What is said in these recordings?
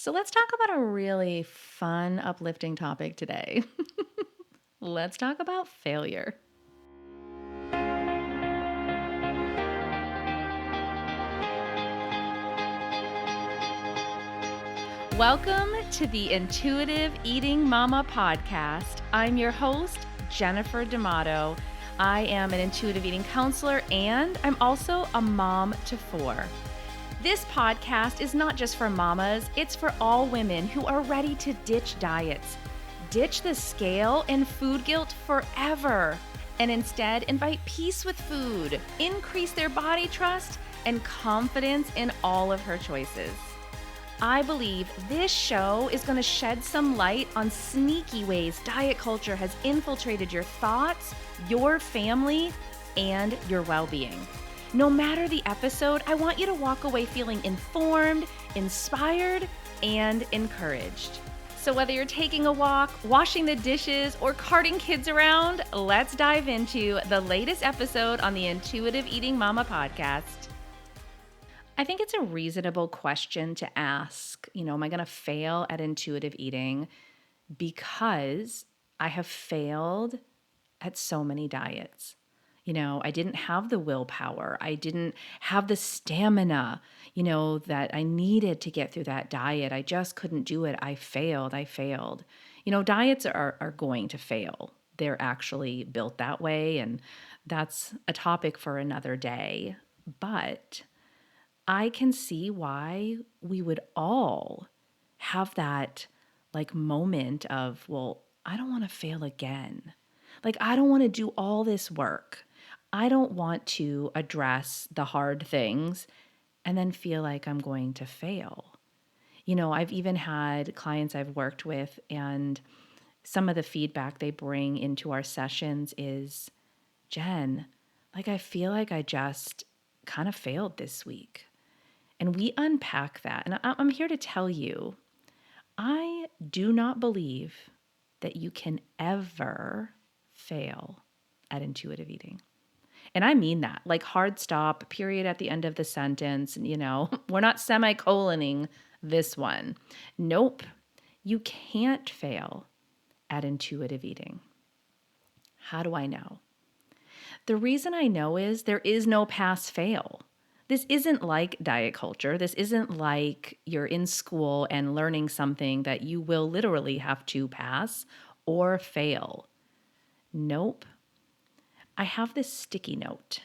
So let's talk about a really fun, uplifting topic today. Let's talk about failure. Welcome to the Intuitive Eating Mama podcast. I'm your host, Jennifer D'Amato. I am an intuitive eating counselor and I'm also a mom to four. This podcast is not just for mamas, it's for all women who are ready to ditch diets, ditch the scale and food guilt forever, and instead invite peace with food, increase their body trust, and confidence in all of her choices. I believe this show is going to shed some light on sneaky ways diet culture has infiltrated your thoughts, your family, and your well-being. No matter the episode, I want you to walk away feeling informed, inspired, and encouraged. So whether you're taking a walk, washing the dishes, or carting kids around, let's dive into the latest episode on the Intuitive Eating Mama podcast. I think it's a reasonable question to ask, am I going to fail at intuitive eating? Because I have failed at so many diets. I didn't have the willpower. I didn't have the stamina, that I needed to get through that diet. I just couldn't do it. I failed. Diets are going to fail. They're actually built that way. And that's a topic for another day. But I can see why we would all have that moment of, well, I don't want to fail again. I don't want to do all this work. I don't want to address the hard things and then feel like I'm going to fail. I've even had clients I've worked with, and some of the feedback they bring into our sessions is, Jen, I feel like I just kind of failed this week. And we unpack that. And I'm here to tell you, I do not believe that you can ever fail at intuitive eating. And I mean that, hard stop, period at the end of the sentence. We're not semicoloning this one. Nope, you can't fail at intuitive eating. How do I know? The reason I know is there is no pass fail. This isn't like diet culture. This isn't like you're in school and learning something that you will literally have to pass or fail. Nope. I have this sticky note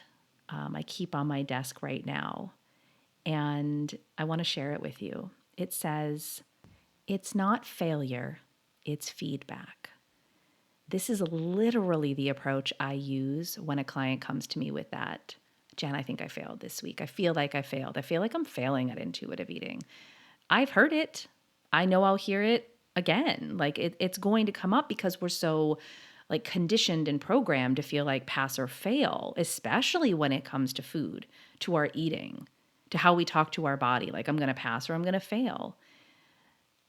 I keep on my desk right now, and I want to share it with you. It says, "It's not failure, it's feedback." This is literally the approach I use when a client comes to me with that. Jen, I think I failed this week. I feel like I failed. I feel like I'm failing at intuitive eating. I've heard it. I know I'll hear it again. It's going to come up because we're so conditioned and programmed to feel like pass or fail, especially when it comes to food, to our eating, to how we talk to our body. I'm going to pass or I'm going to fail.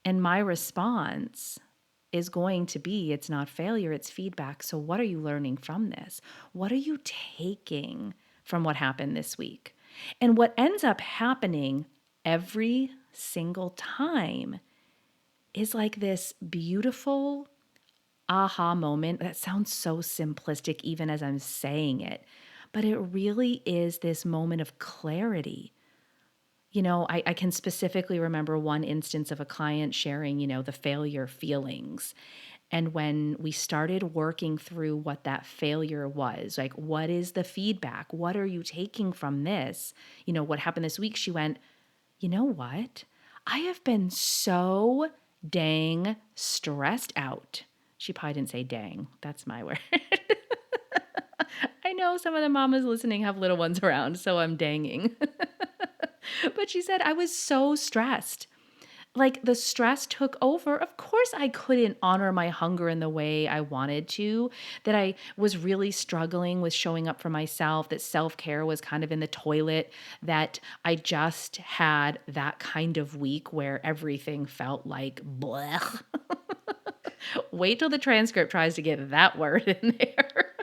And my response is going to be, it's not failure, it's feedback. So what are you learning from this? What are you taking from what happened this week? And what ends up happening every single time is this beautiful aha moment that sounds so simplistic even as I'm saying it, but it really is this moment of clarity. I can specifically remember one instance of a client sharing, the failure feelings. And when we started working through what that failure was, what is the feedback? What are you taking from this? What happened this week? She went, you know what? I have been so dang stressed out. She probably didn't say dang. That's my word. I know some of the mamas listening have little ones around, so I'm danging. But she said, I was so stressed. The stress took over. Of course, I couldn't honor my hunger in the way I wanted to, that I was really struggling with showing up for myself, that self-care was kind of in the toilet, that I just had that kind of week where everything felt like blech. Wait till the transcript tries to get that word in there.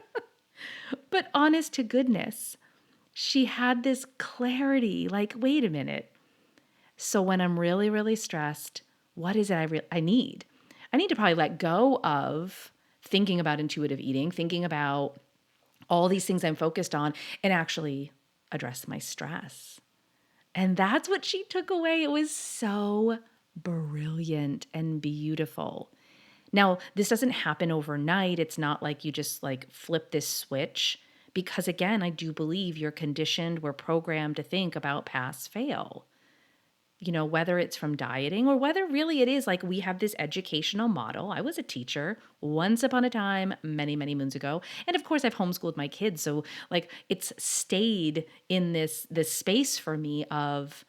But honest to goodness, she had this clarity, wait a minute. So when I'm really, really stressed, what is it I need? I need to probably let go of thinking about intuitive eating, thinking about all these things I'm focused on, and actually address my stress. And that's what she took away. It was so brilliant and beautiful. Now, this doesn't happen overnight. It's not like you just like flip this switch because again, I do believe you're conditioned, we're programmed to think about pass fail. Whether it's from dieting or whether really it is like we have this educational model. I was a teacher once upon a time, many, many moons ago. And of course, I've homeschooled my kids. So like it's stayed in this space for me of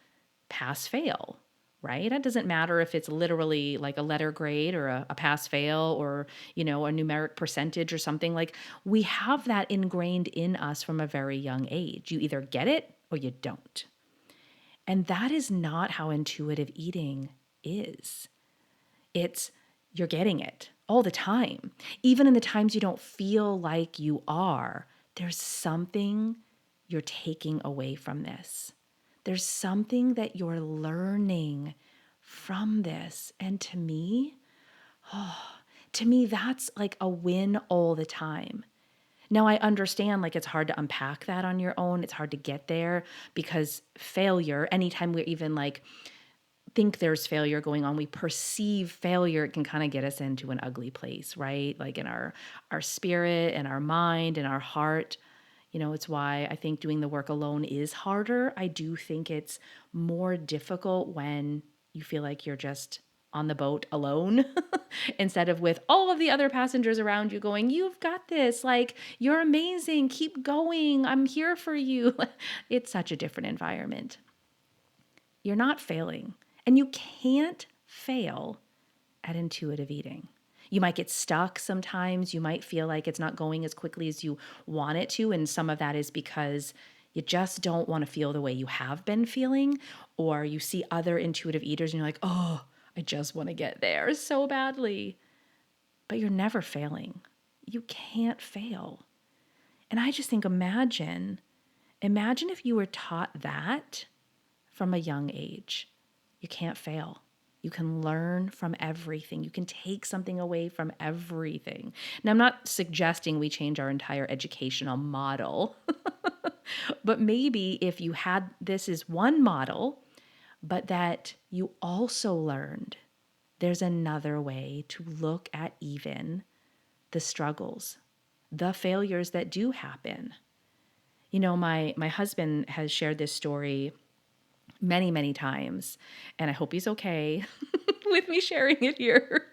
pass fail, right? It doesn't matter if it's literally like a letter grade or a pass fail or, a numeric percentage or something. Like we have that ingrained in us from a very young age. You either get it or you don't. And that is not how intuitive eating is. It's you're getting it all the time. Even in the times you don't feel like you are, there's something you're taking away from this. There's something that you're learning from this. And to me, that's like a win all the time. Now I understand like it's hard to unpack that on your own. It's hard to get there because failure, anytime we even like think there's failure going on, we perceive failure, it can kind of get us into an ugly place, right? Like in our spirit and our mind and our heart. It's why I think doing the work alone is harder. I do think it's more difficult when you feel like you're just on the boat alone instead of with all of the other passengers around you going, you've got this, like, you're amazing, keep going, I'm here for you. It's such a different environment. You're not failing, and you can't fail at intuitive eating. You might get stuck sometimes. You might feel like it's not going as quickly as you want it to. And some of that is because you just don't want to feel the way you have been feeling, or you see other intuitive eaters and you're like, oh, I just want to get there so badly. But you're never failing. You can't fail. And I just think imagine if you were taught that from a young age. You can't fail. You can learn from everything. You can take something away from everything. Now, I'm not suggesting we change our entire educational model, but maybe if you had this as one model, but that you also learned there's another way to look at even the struggles, the failures that do happen. My husband has shared this story many, many times, and I hope he's okay with me sharing it here.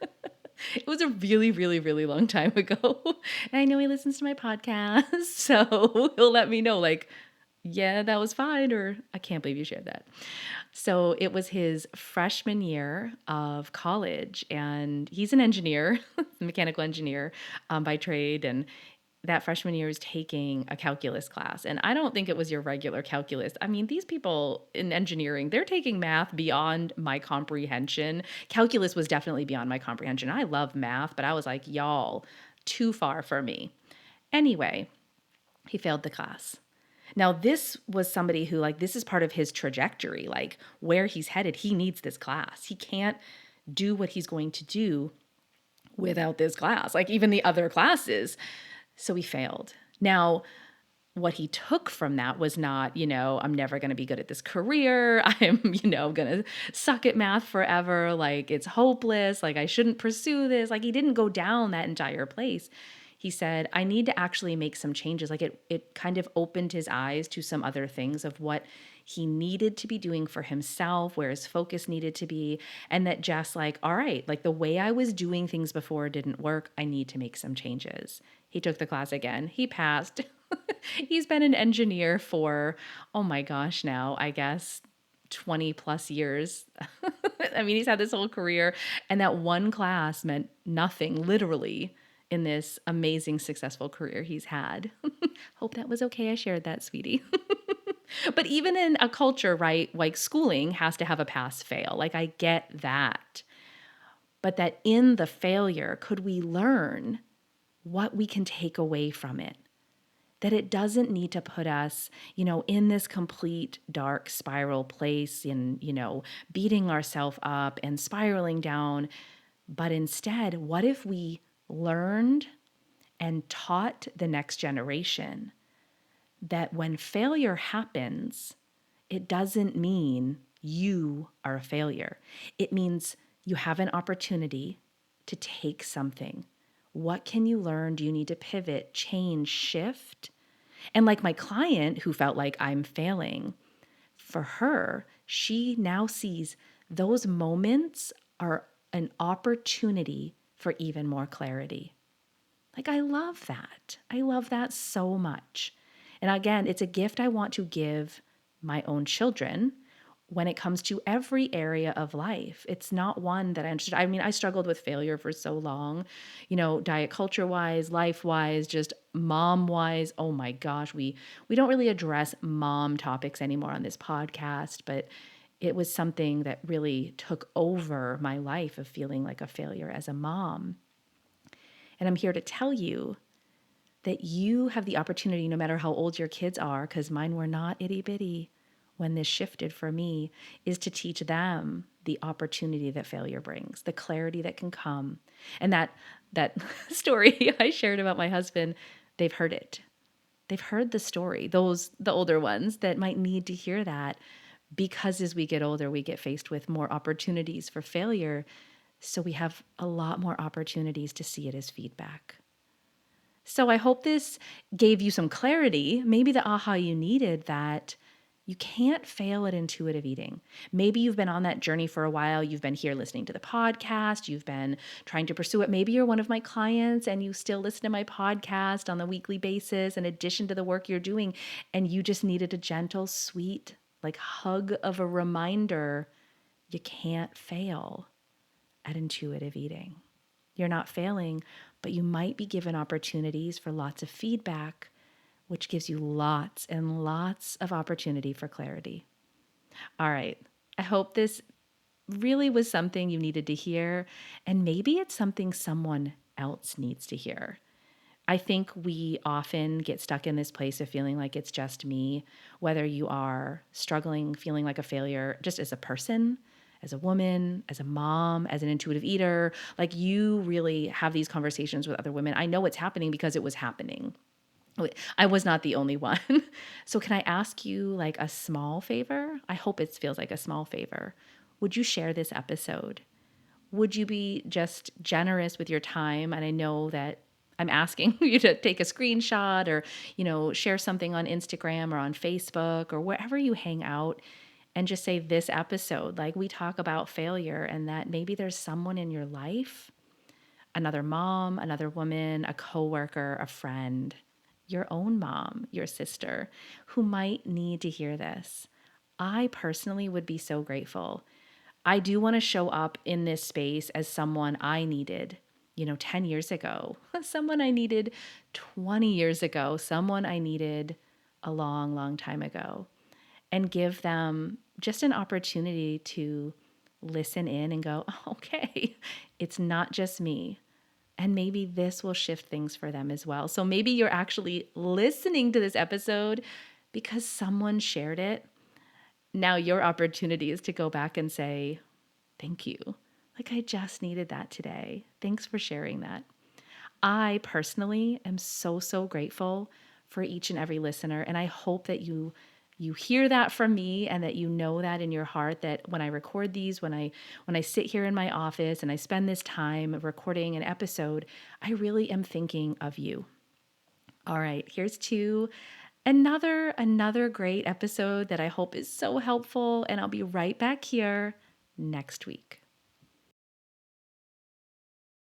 It was a really, really, really long time ago. And I know he listens to my podcast, so he'll let me know, like, yeah, that was fine, or I can't believe you shared that. So it was his freshman year of college, and he's an engineer, mechanical engineer by trade, and that freshman year is taking a calculus class. And I don't think it was your regular calculus. I mean, these people in engineering, they're taking math beyond my comprehension. Calculus was definitely beyond my comprehension. I love math, but I was like, y'all, too far for me. Anyway, he failed the class. Now, this was somebody who, like, this is part of his trajectory, like where he's headed. He needs this class. He can't do what he's going to do without this class, like even the other classes. So he failed. Now, what he took from that was not, I'm never going to be good at this career. I'm, going to suck at math forever. Like, it's hopeless. Like, I shouldn't pursue this. Like, he didn't go down that entire place. He said, I need to actually make some changes. Like it kind of opened his eyes to some other things of what he needed to be doing for himself, where his focus needed to be. And that just like, all right, like the way I was doing things before didn't work. I need to make some changes. He took the class again. He passed. He's been an engineer for, oh my gosh, now, I guess 20 plus years. I mean, he's had this whole career, and that one class meant nothing, literally, in this amazing, successful career he's had. Hope that was okay. I shared that, sweetie. But even in a culture, right, like schooling has to have a pass fail. Like I get that. But that in the failure, could we learn what we can take away from it? that it doesn't need to put us, in this complete dark spiral place in, beating ourselves up and spiraling down. But instead, what if we learned and taught the next generation that when failure happens, it doesn't mean you are a failure. It means you have an opportunity to take something. What can you learn? Do you need to pivot, change, shift? And like my client who felt like I'm failing, for her, she now sees those moments are an opportunity for even more clarity. Like, I love that. I love that so much. And again, it's a gift I want to give my own children when it comes to every area of life. It's not one that I struggled with failure for so long, diet culture wise, life wise, just mom wise. Oh my gosh, we don't really address mom topics anymore on this podcast, but it was something that really took over my life of feeling like a failure as a mom. And I'm here to tell you that you have the opportunity, no matter how old your kids are, because mine were not itty bitty when this shifted for me, is to teach them the opportunity that failure brings, the clarity that can come. And that story I shared about my husband, they've heard it. They've heard the story, the older ones that might need to hear that, because as we get older, we get faced with more opportunities for failure. So we have a lot more opportunities to see it as feedback. So I hope this gave you some clarity, maybe the aha you needed, that you can't fail at intuitive eating. Maybe you've been on that journey for a while. You've been here listening to the podcast. You've been trying to pursue it. Maybe you're one of my clients and you still listen to my podcast on the weekly basis in addition to the work you're doing, and you just needed a gentle, sweet, hug of a reminder. You can't fail at intuitive eating. You're not failing, but you might be given opportunities for lots of feedback, which gives you lots and lots of opportunity for clarity. All right. I hope this really was something you needed to hear, and maybe it's something someone else needs to hear. I think we often get stuck in this place of feeling like it's just me, whether you are struggling, feeling like a failure just as a person, as a woman, as a mom, as an intuitive eater. Like, you really have these conversations with other women. I know it's happening because it was happening. I was not the only one. So can I ask you a small favor? I hope it feels like a small favor. Would you share this episode? Would you be just generous with your time? And I know that I'm asking you to take a screenshot or, share something on Instagram or on Facebook or wherever you hang out, and just say, this episode, we talk about failure, and that maybe there's someone in your life, another mom, another woman, a coworker, a friend, your own mom, your sister, who might need to hear this. I personally would be so grateful. I do want to show up in this space as someone I needed, 10 years ago, someone I needed 20 years ago, someone I needed a long, long time ago, and give them just an opportunity to listen in and go, okay, it's not just me. And maybe this will shift things for them as well. So maybe you're actually listening to this episode because someone shared it. Now your opportunity is to go back and say, thank you. I just needed that today. Thanks for sharing that. I personally am so, so grateful for each and every listener. And I hope that you hear that from me, and that you know that in your heart, that when I record these, when I sit here in my office and I spend this time recording an episode, I really am thinking of you. All right, here's to another great episode that I hope is so helpful, and I'll be right back here next week.